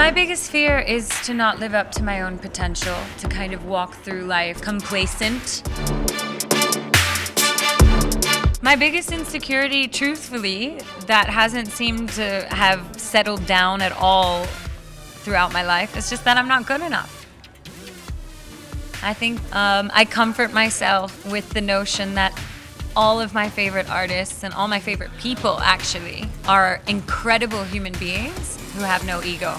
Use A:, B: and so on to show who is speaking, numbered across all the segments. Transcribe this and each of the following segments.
A: My biggest fear is to not live up to my own potential, to kind of walk through life complacent. My biggest insecurity, truthfully, that hasn't seemed to have settled down at all throughout my life, is just that I'm not good enough. I think I comfort myself with the notion that all of my favorite artists and all my favorite people actually are incredible human beings who have no ego.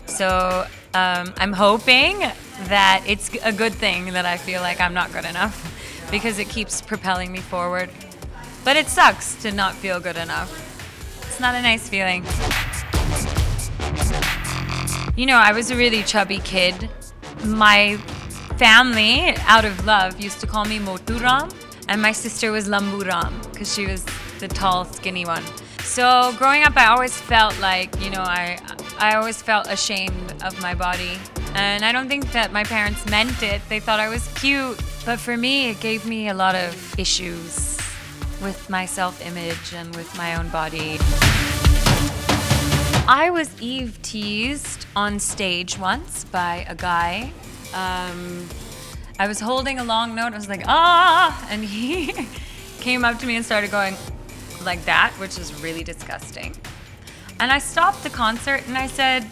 A: So I'm hoping that it's a good thing that I feel like I'm not good enough, because it keeps propelling me forward. But it sucks to not feel good enough. It's not a nice feeling. You know, I was a really chubby kid. My family, out of love, used to call me Moturam, and my sister was Lamburam, because she was the tall, skinny one. So growing up, I always felt like, you know, I always felt ashamed of my body. And I don't think that my parents meant it. They thought I was cute. But for me, it gave me a lot of issues with my self-image and with my own body. I was Eve teased on stage once by a guy. I was holding a long note, I was like, ah, and he came up to me and started going like that, which is really disgusting. And I stopped the concert and I said,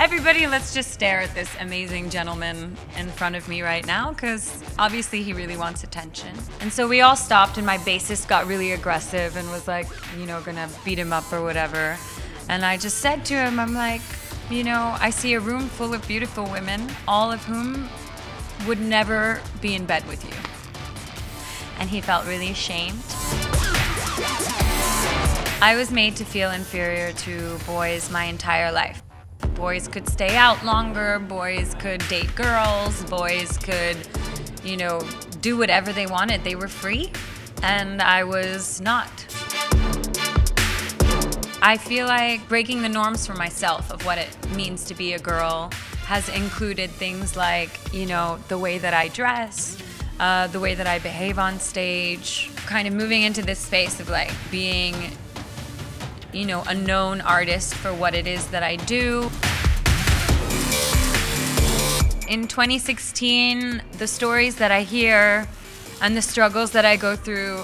A: everybody, let's just stare at this amazing gentleman in front of me right now, because obviously he really wants attention. And so we all stopped, and my bassist got really aggressive and was like, you know, gonna beat him up or whatever. And I just said to him, I'm like, you know, I see a room full of beautiful women, all of whom would never be in bed with you. And he felt really ashamed. I was made to feel inferior to boys my entire life. Boys could stay out longer, boys could date girls, boys could, you know, do whatever they wanted. They were free, and I was not. I feel like breaking the norms for myself of what it means to be a girl has included things like, you know, the way that I dress, the way that I behave on stage, kind of moving into this space of like being, you know, a known artist for what it is that I do. In 2016, the stories that I hear and the struggles that I go through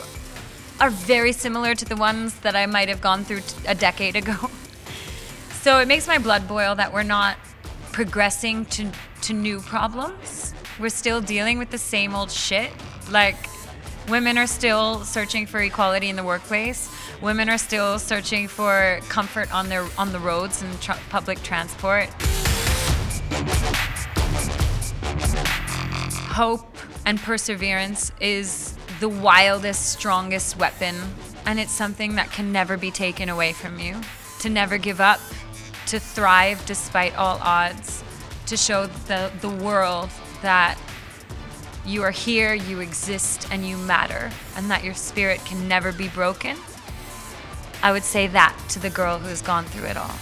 A: are very similar to the ones that I might have gone through a decade ago. So it makes my blood boil that we're not progressing to new problems. We're still dealing with the same old shit. Like, women are still searching for equality in the workplace. Women are still searching for comfort on the roads and public transport. Hope and perseverance is the wildest, strongest weapon, and it's something that can never be taken away from you. To never give up, to thrive despite all odds, to show the world that you are here, you exist, and you matter, and that your spirit can never be broken. I would say that to the girl who's gone through it all.